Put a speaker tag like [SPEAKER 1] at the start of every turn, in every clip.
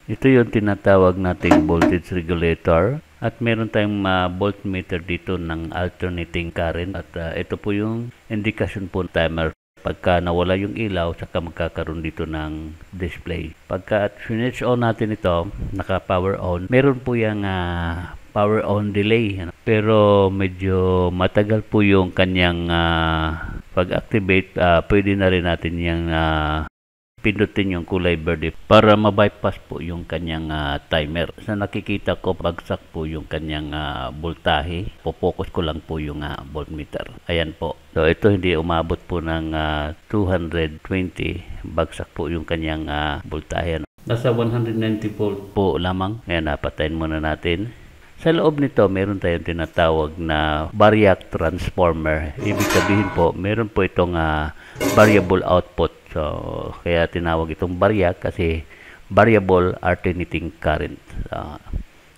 [SPEAKER 1] Ito yung tinatawag nating voltage regulator at meron tayong voltmeter dito ng alternating current at ito po yung indikasyon po timer. Pagka nawala yung ilaw, saka magkakaroon dito ng display. Pagka switch on natin ito, naka-power on, meron po yung power on delay. Pero medyo matagal po yung kanyang pag-activate. Pwede na rin natin yung pindutin yung kulay verde para ma-bypass po yung kanyang timer. Sa nakikita ko, bagsak po yung kanyang voltahe. Popokus ko lang po yung voltmeter. Ayan po. So ito hindi umabot po ng 220. Bagsak po yung kanyang voltahe. Nasa 190 volt po lamang. Ayan, patayin muna natin. Sa loob nito, meron tayong tinatawag na variac transformer. Ibig sabihin po, meron po itong variable output. So, kaya tinawag itong variac kasi variable alternating current.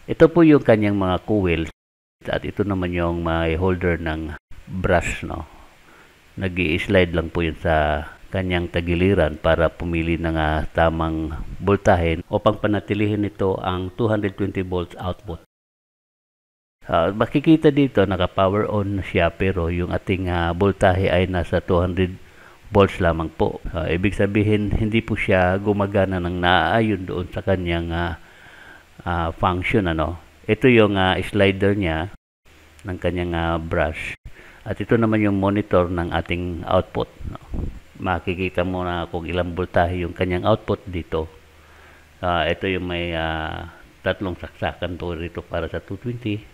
[SPEAKER 1] Ito po yung kanyang mga coils at ito naman yung may holder ng brush. No? Nag-i-slide lang po yun sa kanyang tagiliran para pumili ng tamang voltahe upang panatilihin ito ang 220 volts output. Makikita dito naka-power on siya pero yung ating voltahe ay nasa 200 volts lamang po. Ibig sabihin hindi po siya gumagana ng naaayon doon sa kanyang function. Ito yung slider niya ng kanyang brush at ito naman yung monitor ng ating output. Makikita mo na kung ilang voltahe yung kanyang output dito. Ito yung may tatlong saksakan po rito para sa 220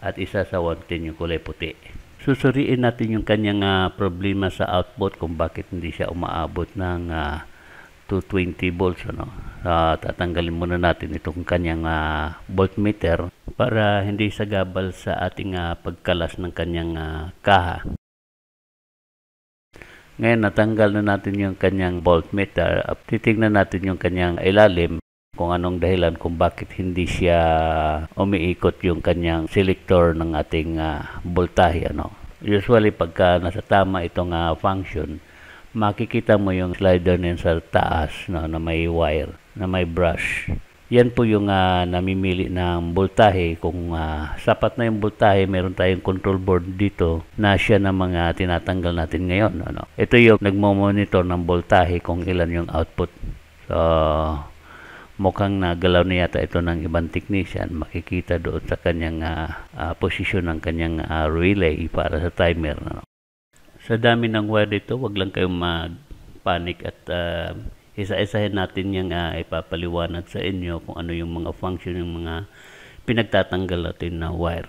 [SPEAKER 1] at isa sa 110 yung kulay puti. Susuriin natin yung kanyang problema sa output kung bakit hindi siya umaabot ng 220 volts. Tatanggalin muna natin itong kanyang voltmeter para hindi sagabal sa ating pagkalas ng kanyang kaha. Ngayon natanggal na natin yung kanyang voltmeter. Titignan natin yung kanyang ilalim kung anong dahilan kung bakit hindi siya umiikot yung kanyang selector ng ating voltahe. Usually pagka nasa tama itong function, makikita mo yung slider na sa taas na may wire, na may brush. Yan po yung namimili ng voltahe. Kung sapat na yung voltahe, meron tayong control board dito na siya na mga tinatanggal natin ngayon. Ito yung nagmo-monitor ng voltahe kung ilan yung output. So, mukhang nagalaw na yata ito ng ibang technician. Makikita doon sa kanyang posisyon ng kanyang relay para sa timer. Sa dami ng wire dito, wag lang kayong mag-panic at isa-isahin natin yung ipapaliwanag sa inyo kung ano yung mga function yung mga pinagtatanggal natin na wire.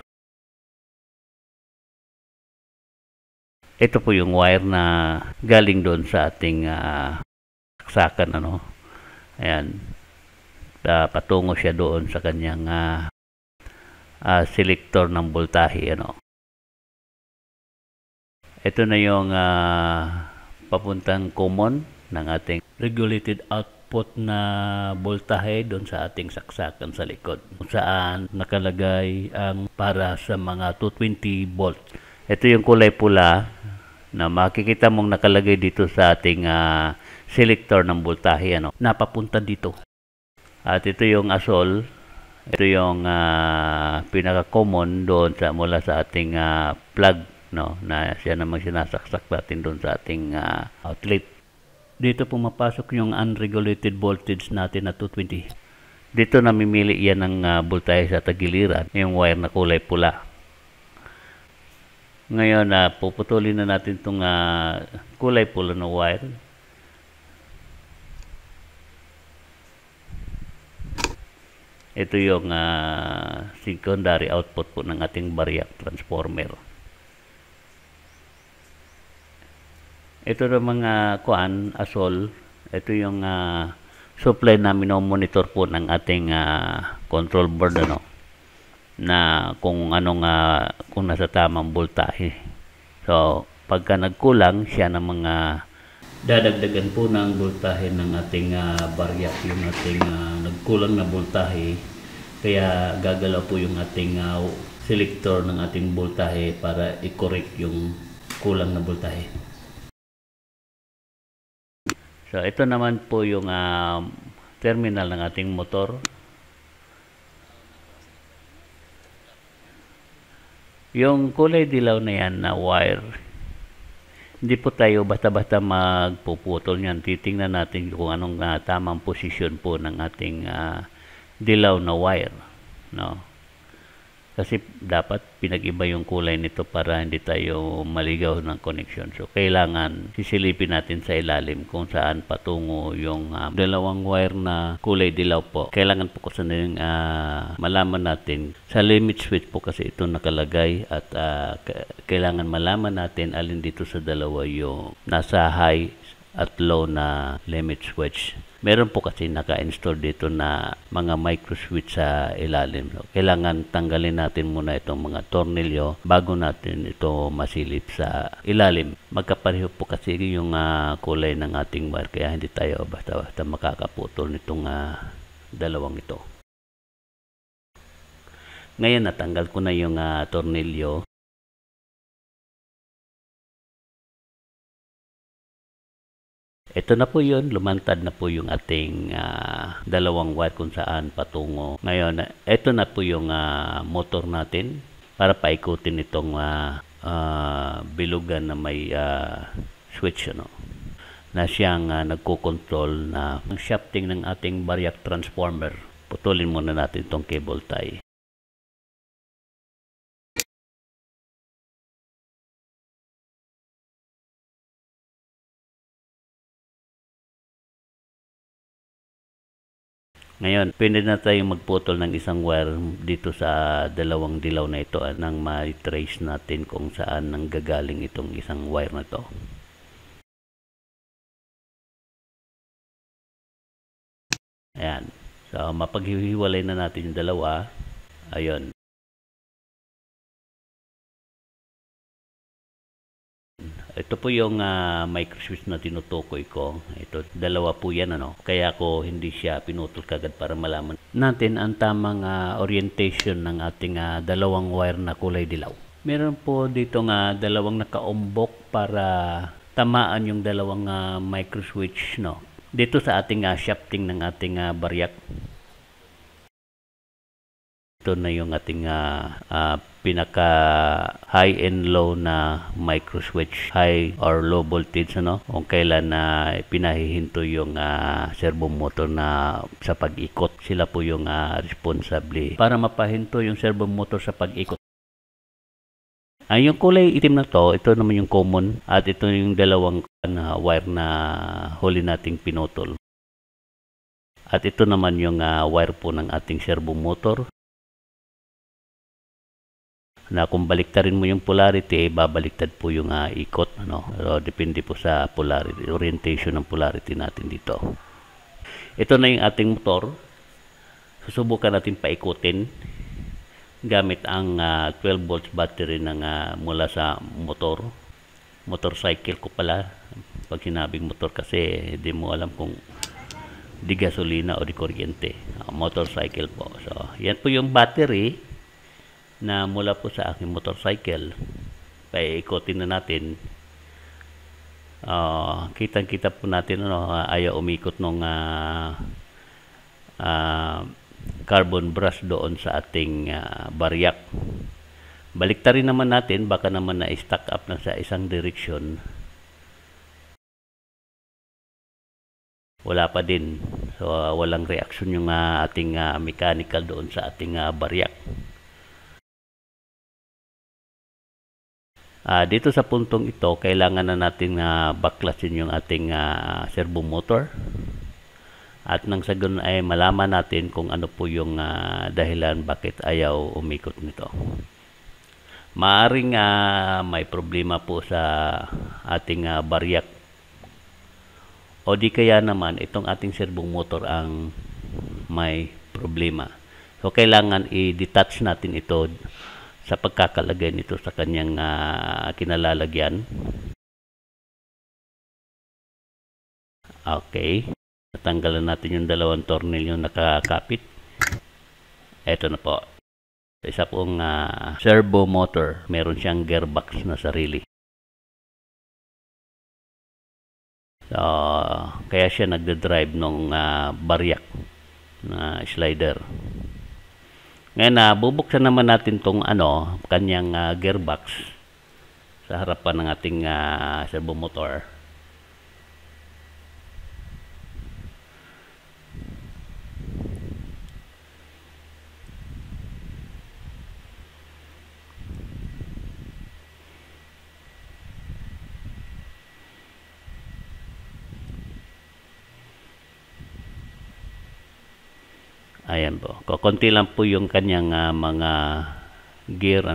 [SPEAKER 1] Ito po yung wire na galing doon sa ating saksakan. Ayan. Patungo siya doon sa kanyang selector ng voltahe. Ito na yung papuntang common ng ating regulated output na voltahe doon sa ating saksakan sa likod, kung saan nakalagay ang para sa mga 220 volt. Ito yung kulay pula na makikita mong nakalagay dito sa ating selector ng voltahe. Napapunta dito. At ito yung asol, ito yung pinaka-common doon mula sa ating plug, na siya namang sinasaksak natin doon sa ating outlet. Dito pumapasok yung unregulated voltage natin na 220. Dito namimili yan ng voltahe sa tagiliran, yung wire na kulay pula. Ngayon, puputulin na natin itong kulay pula na wire. Ito yung secondary output po ng ating variac transformer. Ito na mga asol. Ito yung supply na monitor po ng ating control board. Na kung kung nasa tamang voltahe. So, pagka nagkulang siya ng mga dadagdagan po ng voltahe ng ating variac, yung ating nagkulang na voltahe, kaya gagalaw po yung ating selector ng ating voltahe para i-correct yung kulang na voltahe. So ito naman po yung terminal ng ating motor. Yung kulay dilaw na yan na wire, hindi po tayo basta-basta magpuputol niyan. Titingnan natin kung anong tamang posisyon po ng ating dilaw na wire, no? Kasi dapat pinag-iba yung kulay nito para hindi tayo maligaw ng connection. So kailangan sisilipin natin sa ilalim kung saan patungo yung dalawang wire na kulay dilaw po. Kailangan po kasi malaman natin sa limit switch po kasi ito nakalagay, at kailangan malaman natin alin dito sa dalawa yung nasa high at low na limit switch. Meron po kasi naka-install dito na mga micro switch sa ilalim. So, kailangan tanggalin natin muna itong mga tornilyo bago natin ito masilip sa ilalim. Magkapareho po kasi yung kulay ng ating wire, kaya hindi tayo basta-basta makakaputol nitong dalawang ito. Ngayon natanggal ko na yung tornilyo. Ito na po yun, lumantad na po yung ating dalawang wire kung saan patungo. Ngayon, ito na po yung motor natin para paikutin itong bilugan na may switch, ano, na siyang nagko-control na shafting ng ating variac transformer. Putulin muna natin itong cable tie. Ngayon, pwede na tayong magputol ng isang wire dito sa dalawang dilaw na ito nang ma-trace natin kung saan nanggagaling itong isang wire na to. Ayan. So, mapaghihiwalay na natin yung dalawa. Ayun. Ito po yung micro switch na tinutukoy ko. Ito, dalawa po yan, ano. Kaya ko hindi siya pinutol kagad para malaman natin ang tamang orientation ng ating dalawang wire na kulay dilaw. Meron po dito dalawang nakaumbok para tamaan yung dalawang micro switch, no. Dito sa ating shafting ng ating variac. Ito na yung ating pinaka high and low na micro switch, high or low voltage, ano, kung kailan pinahihinto yung servo motor na sa pag-ikot. Sila po yung responsable para mapahinto yung servo motor sa pag-ikot. Yung kulay itim na to, ito naman yung common, at ito yung dalawang wire na huli nating pinutol. At ito naman yung wire po ng ating servo motor, na kung baliktarin mo yung polarity, babaliktad po yung ikot, ano. So, depende po sa polarity, orientation ng polarity natin dito. Ito na yung ating motor. Susubukan natin paikutin gamit ang 12 volts battery ng mula sa motorcycle ko pala. Pag sinabing motor kasi hindi mo alam kung di gasolina o di kuryente. Motorcycle po. So, yan po yung battery na mula po sa aking motorcycle. Paikutin na natin. Kitang-kita po natin, ano, ayaw umikot nung carbon brush doon sa ating variac. Baliktarin naman natin, baka naman na-stack up na sa isang direksyon. Wala pa din. So, walang reaction yung ating mechanical doon sa ating variac. Dito sa puntong ito, kailangan na natin baklasin yung ating servo motor. At nang sa ganun ay malaman natin kung ano po yung dahilan bakit ayaw umikot nito. Maaring may problema po sa ating variac. O di kaya naman itong ating servo motor ang may problema. So kailangan i-detach natin ito sa pagkakalagay nito sa kanyang kinalalagyan. Okay. Natanggalan natin yung dalawang tornilyo nakakapit. Ito na po. Isa pong servo motor. Meron siyang gearbox na sarili. So, kaya siya nagde-drive nung baryak na slider. Ngayon bubuksan naman natin tong kanyang gearbox sa harapan ng ating servo motor. Ayan po. Konti lang po yung kanyang mga gear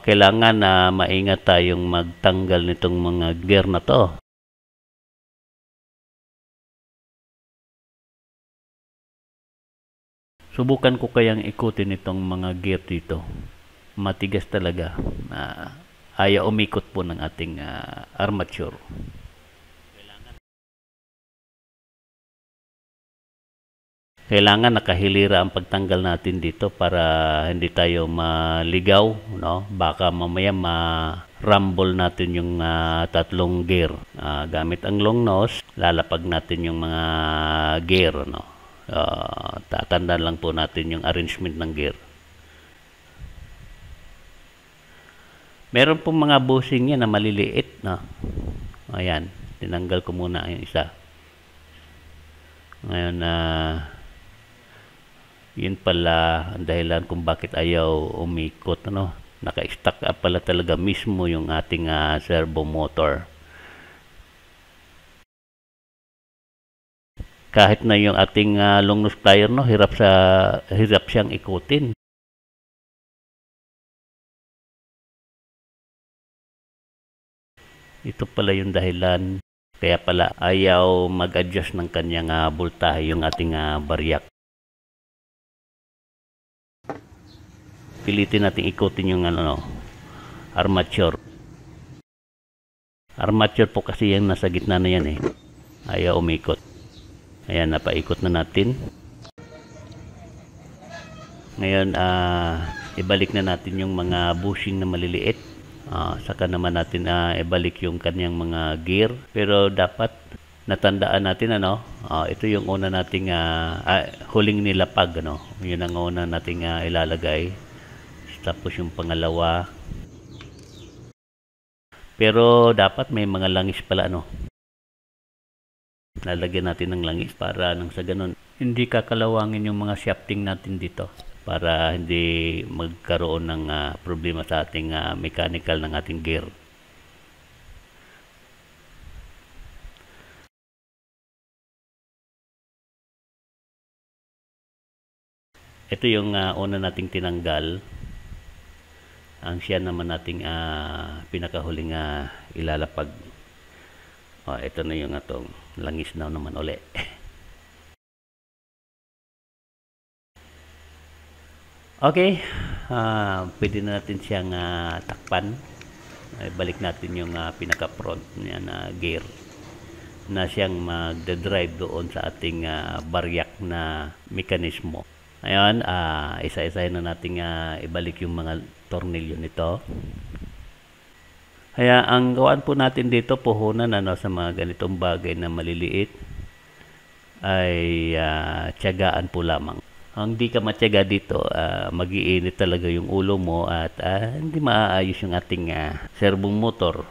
[SPEAKER 1] kailangan na maingat tayong magtanggal nitong mga gear na to. Subukan ko kayang ikutin itong mga gear dito. Matigas talaga. Ayaw umikot po ng ating armature. Kailangan nakahilira ang pagtanggal natin dito para hindi tayo maligaw, Baka mamaya ma-rumble natin yung tatlong gear. Gamit ang long nose, lalapag natin yung mga gear, tatandaan lang po natin yung arrangement ng gear. Meron pong mga bushing yan na maliliit, Ayan, tinanggal ko muna yung isa. Ngayon yun pala ang dahilan kung bakit ayaw umikot, naka-stack up pala talaga mismo yung ating servo motor. Kahit na yung ating long nose plier, hirap siyang ikutin. Ito pala yung dahilan, kaya pala ayaw mag-adjust ng kanyang voltahe yung ating baryak. Pilitin natin ikutin yung armature. Armature po kasi yung nasa gitna na yan ayaw umikot. Ayan, napaikot na natin. Ngayon ibalik na natin yung mga bushing na maliliit. Saka naman natin ibalik yung kanyang mga gear. Pero dapat natandaan natin ito yung una nating huling nilapag, yun ang una nating ilalagay. Tapos yung pangalawa. Pero dapat may mga langis pala, Lalagyan natin ng langis para nang sa ganun hindi kakalawangin yung mga shafting natin dito, para hindi magkaroon ng problema sa ating mechanical ng ating gear. Ito yung una nating tinanggal. Ang siya naman nating pinakahuling ilalapag. Ito na yung atong langis na naman uli. Okay, pwede na natin siyang takpan. Balik natin yung pinaka front niya na gear na siyang magde-drive doon sa ating baryak na mekanismo. Ngayon, isa-isahin na natin ibalik yung mga tornilyo nito. Kaya ang gawaan po natin dito, puhunan sa mga ganitong bagay na maliliit, ay tiyagaan po lamang. Ang di ka matyaga dito, mag-iinit talaga yung ulo mo at hindi maaayos yung ating servo motor.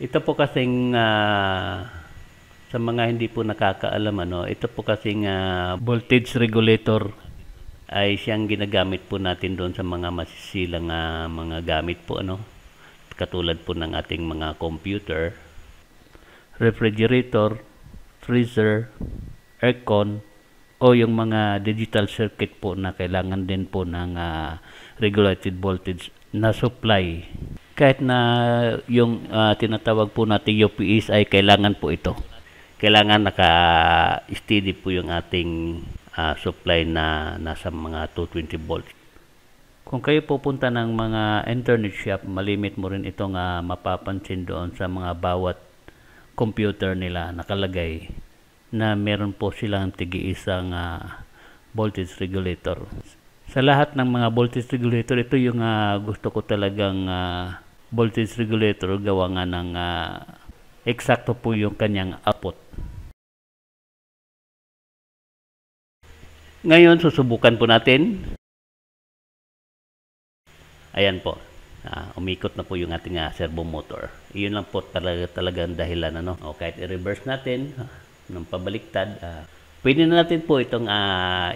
[SPEAKER 1] Ito po kasing sa mga hindi po nakakaalam, ito po kasing voltage regulator ay siyang ginagamit po natin doon sa mga masisilang mga gamit po, katulad po ng ating mga computer, refrigerator, freezer, aircon, o yung mga digital circuit po na kailangan din po ng regulated voltage na supply. Kahit na yung tinatawag po natin UPS ay kailangan po ito. Kailangan naka-steady po yung ating supply na nasa mga 220 volts. Kung kayo pupunta ng mga internet shop, malimit mo rin itong mapapansin doon sa mga bawat computer nila nakalagay na meron po silang tigi-isang voltage regulator. Sa lahat ng mga voltage regulator, ito yung gusto ko talagang voltage regulator, gawa nga ng eksakto po yung kanyang output. Ngayon, susubukan po natin. Ayan po. Umikot na po yung ating servo motor. Iyon lang po talagang dahilan. O kahit i-reverse natin ng pabaliktad, pwede na natin po itong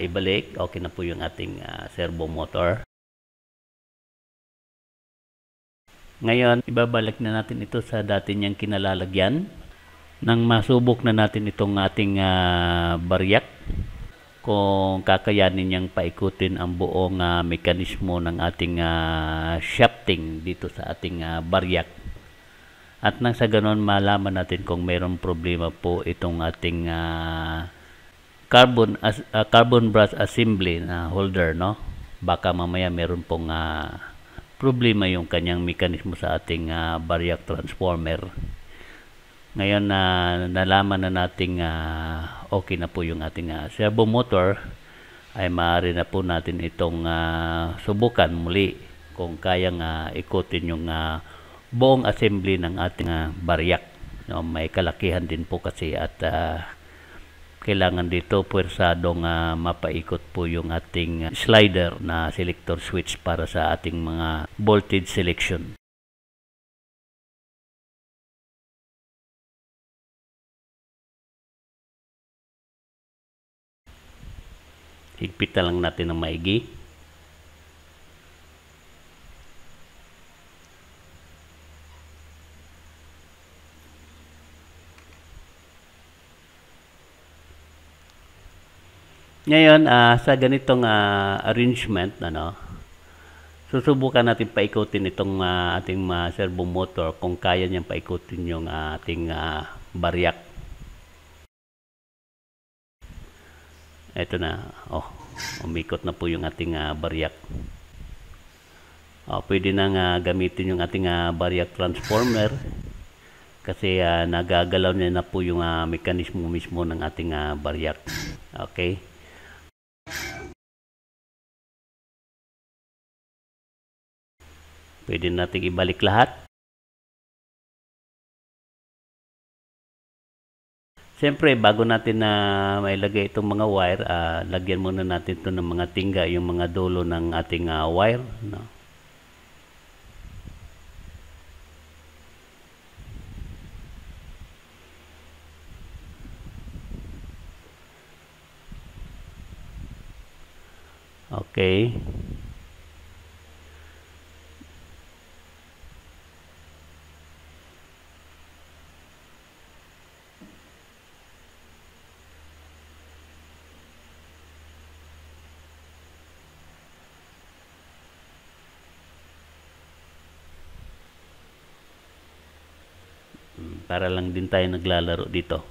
[SPEAKER 1] ibalik. Okay na po yung ating servo motor. Ngayon, ibabalik na natin ito sa dati niyang kinalalagyan. Nang masubok na natin itong ating baryak, kung kakayanin niyang paikutin ang buong mekanismo ng ating shafting dito sa ating baryak. At nang sa ganon, malaman natin kung mayroong problema po itong ating carbon brush assembly na holder, no? Baka mamaya meron pong problema yung kanyang mekanismo sa ating baryak transformer. Ngayon nalaman na nating okay na po yung ating servo motor, ay maaari na po natin itong subukan muli kung kayang ikutin yung buong assembly ng ating baryak. No, may kalakihan din po kasi at kailangan dito pwersadong mapaikot po yung ating slider na selector switch para sa ating mga voltage selection. Higpit na lang natin ng maigi. Ngayon, sa ganitong arrangement, susubukan natin paikutin itong ating servo motor kung kaya niyang paikutin yung ating baryak. Ito na, umikot na po yung ating baryak. Pwede nang gamitin yung ating baryak transformer kasi nagagalaw niya na po yung mekanismo mismo ng ating baryak. Okay? Pwede natin ibalik lahat. Siyempre, bago natin mailagay itong mga wire, lagyan muna natin ito ng mga tingga, yung mga dulo ng ating wire. No? Okay. Para lang din tayo naglalaro dito.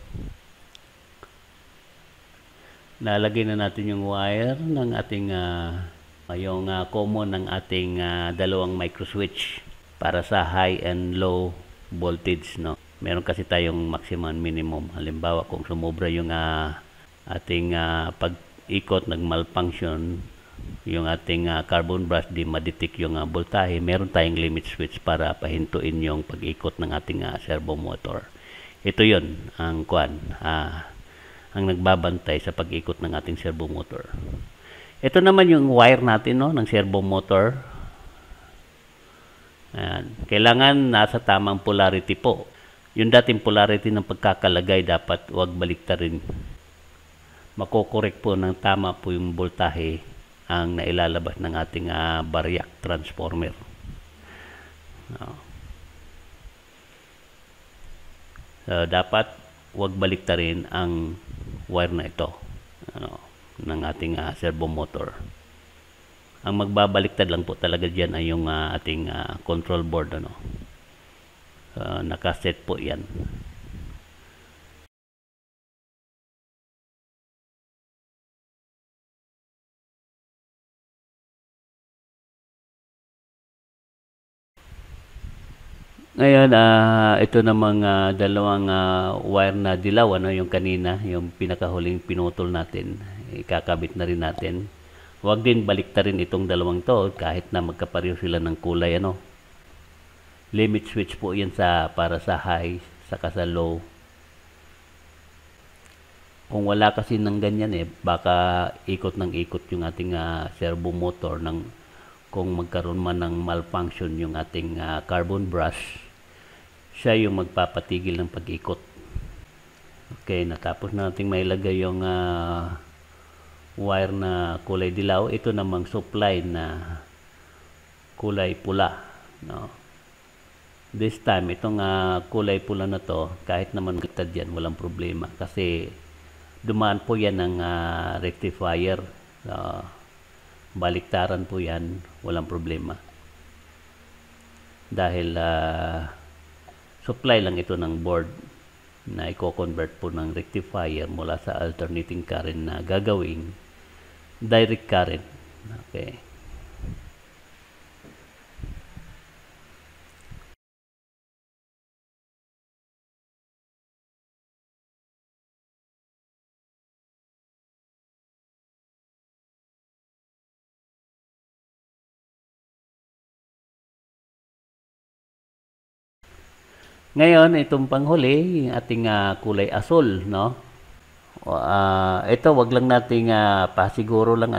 [SPEAKER 1] Nalagay na natin yung wire ng ating yung common ng ating dalawang micro switch para sa high and low voltage, no. Meron kasi tayong maximum minimum. Halimbawa kung sumobra yung ating pag-ikot, nag-malfunction yung ating carbon brush, di ma-detect yung voltahe, meron tayong limit switch para pahintuin yung pag-ikot ng ating servo motor. Ito yon ang ang nagbabantay sa pag-ikot ng ating servo motor. Ito naman yung wire natin, no, ng servo motor. Ayan. Kailangan nasa tamang polarity po. Yung dating polarity ng pagkakalagay dapat wag baliktarin. Makokorek po ng tama po yung voltahe ang nailalabas ng ating baryak transformer. So, dapat wag baliktarin ang wire na ito ng ating servo motor. Ang magbabaliktad lang po talaga dyan ay yung ating control board. Nakaset po yan. Ngayon, ito namang dalawang wire na dilaw, yung kanina, yung pinakahuling pinutol natin, ikakabit na rin natin. Huwag din baliktarin itong dalawang to kahit na magkapareho sila ng kulay ano. Limit switch po 'yan para sa high saka sa low. Kung wala kasi ng ganyan baka ikot ng ikot yung ating servo motor kung magkaroon man ng malfunction yung ating carbon brush, siya yung magpapatigil ng pag-ikot. Okay, natapos na nating mailagay yung wire na kulay dilaw. Ito namang supply na kulay pula, no? This time itong kulay pula na to, kahit naman baliktad yan, walang problema kasi dumaan po yan ng rectifier. Baliktaran po yan, walang problema dahil supply lang ito ng board na i-convert po ng rectifier mula sa alternating current na gagawing direct current. Okay. Ngayon, itong panghuli, yung ating kulay asul, no? Ito, wag lang nating pasiguro lang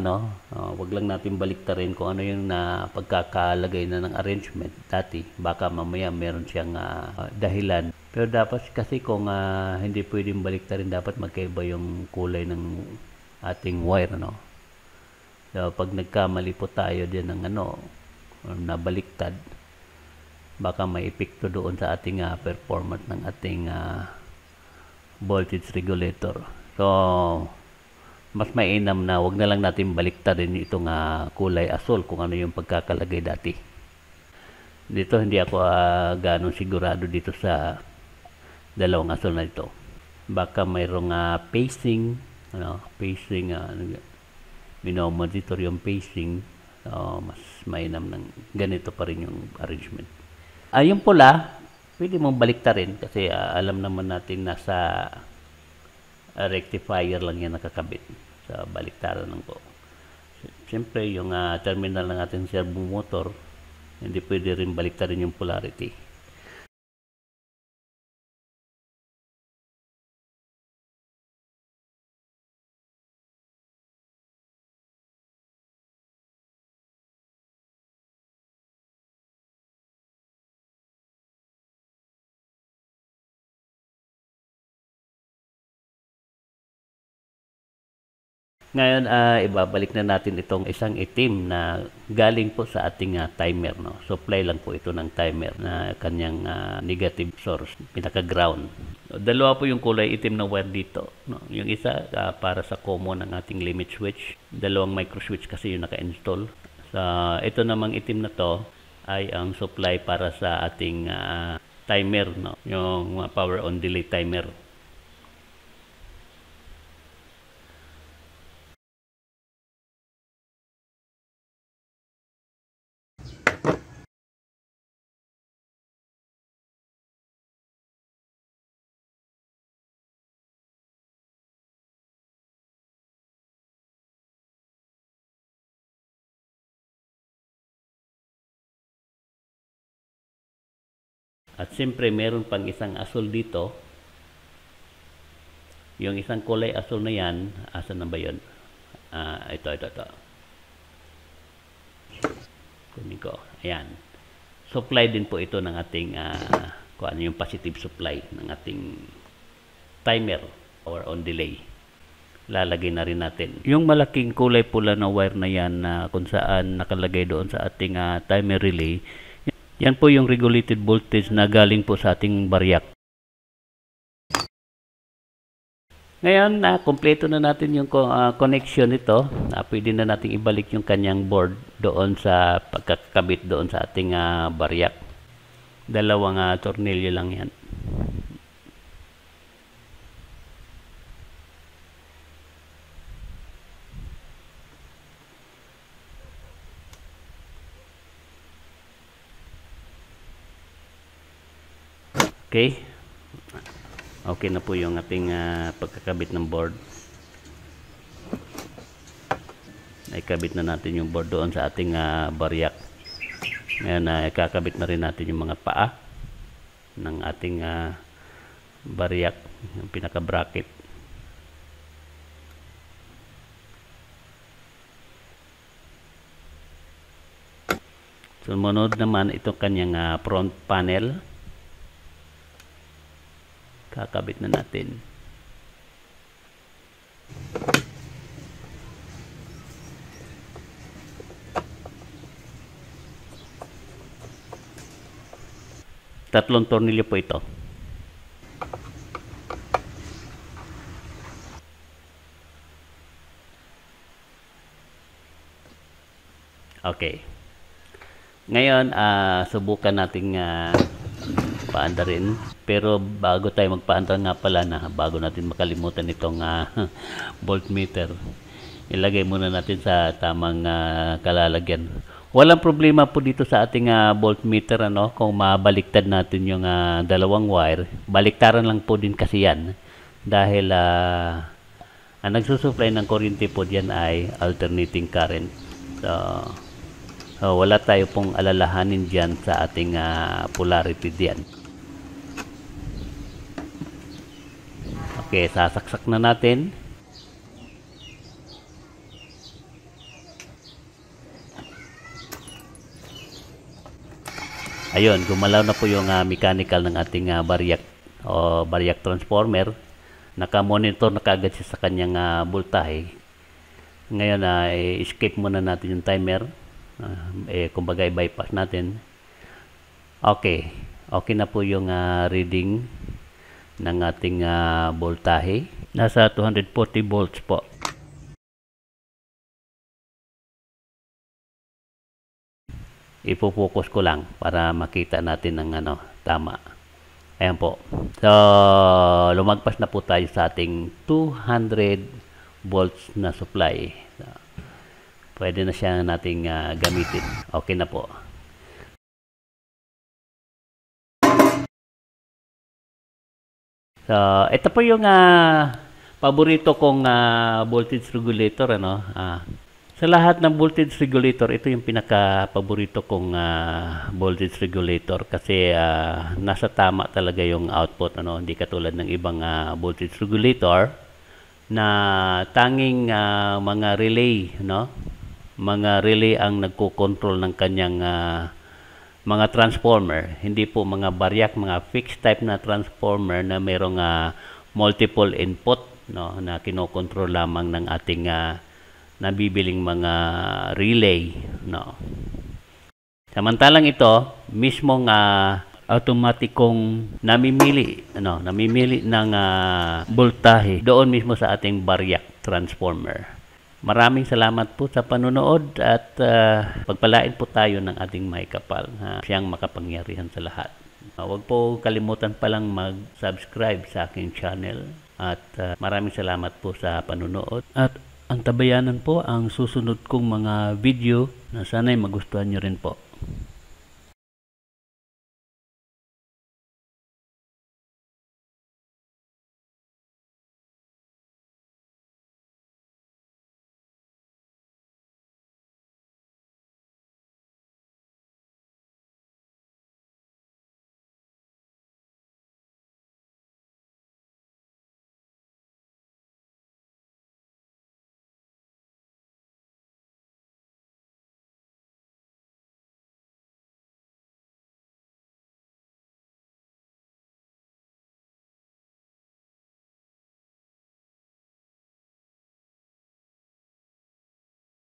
[SPEAKER 1] wag lang natin baliktarin kung ano yung pagkakalagay na ng arrangement dati. Baka mamaya meron siyang dahilan. Pero dapat kasi kung hindi pwedeng baliktarin, dapat magkaiba yung kulay ng ating wire, no? So, pag nagkamali po tayo din ng nabaliktad, baka may epekto doon sa ating performance ng ating voltage regulator. So, mas mainam na wag na lang natin baliktarin itong kulay asul kung ano yung pagkakalagay dati. Dito hindi ako ganong sigurado dito sa dalawang asul na ito. Baka mayroong pacing, minomonitor yung pacing. Mas mainam ng ganito pa rin yung arrangement. Yung pula, pwede mong baliktarin kasi alam naman natin nasa rectifier lang yan nakakabit. Sa baliktaran lang po. Siyempre, yung terminal ng ating servo motor, hindi pwede rin baliktarin yung polarity. Ngayon, ibabalik na natin itong isang itim na galing po sa ating timer, no? Supply lang po ito ng timer na kanyang negative source, pinaka-ground. Dalawa po yung kulay itim na wire dito, no? Yung isa para sa common ng ating limit switch, dalawang micro switch kasi yung naka-install. Ito namang itim na to ay ang supply para sa ating timer, no? Yung power on delay timer. At siyempre, meron pang isang asul dito. Yung isang kulay asul na yan, asan na ba yun? Ito. Kunin ko. Ayan. Supply din po ito ng ating, kung ano yung positive supply ng ating timer or on delay. Lalagay na rin natin. Yung malaking kulay pula na wire na yan na kung saan nakalagay doon sa ating timer relay, yan po yung regulated voltage na galing po sa ating baryak. Ngayon, kompleto na natin yung connection nito. Pwede na natin ibalik yung kanyang board doon sa pagkakabit doon sa ating baryak. Dalawang tornilyo lang yan. Okay. Okay na po yung ating pagkakabit ng board. Ikabit na natin yung board doon sa ating baryak. Ngayon ikakabit na rin natin yung mga paa ng ating baryak, yung pinaka bracket. Sumunod naman itong kanyang front panel. Kakabit na natin. Tatlong tornilyo po ito. Okay. Ngayon, subukan nating paanda rin. Pero bago tayo magpaanda nga pala, bago natin makalimutan itong voltmeter, ilagay muna natin sa tamang kalalagyan. Walang problema po dito sa ating voltmeter, kung mabaliktad natin yung dalawang wire. Baliktaran lang po din kasi yan. Dahil ang nagsusupply ng kuryente po diyan ay alternating current. So, wala tayo pong alalahanin dyan sa ating polarity diyan. Okay, sasaksak na natin. Ayun, gumalaw na po yung mechanical ng ating baryak o baryak transformer. Naka-monitor na kaagad siya sa kanyang voltahe. Ngayon, escape muna natin yung timer. Kumbaga i-bypass natin. Okay na po yung reading ng ating voltahe. Nasa 240 volts po. Ipo-focus ko lang para makita natin ang tama. Ayan po. So, lumagpas na po tayo sa ating 200 volts na supply. Pwede na siya nating gamitin. Okay na po. So, ito po yung paborito kong voltage regulator. Sa lahat ng voltage regulator, ito yung pinaka-paborito kong voltage regulator kasi nasa tama talaga yung output. Hindi katulad ng ibang voltage regulator na tanging mga relay, mga relay ang nagko-control ng kanyang mga transformer. Hindi po mga baryak, mga fixed type na transformer na mayroong multiple input, na kinokontrol lamang ng ating nabibiling mga relay. Samantalang ito, mismong automatikong namimili ng voltahe doon mismo sa ating baryak transformer. Maraming salamat po sa panunood at pagpalain po tayo ng ating may kapal. Siyang makapangyarihan sa lahat. Huwag po kalimutan palang mag-subscribe sa aking channel at maraming salamat po sa panunood. At ang tabayanan po ang susunod kong mga video na sana'y magustuhan nyo rin po.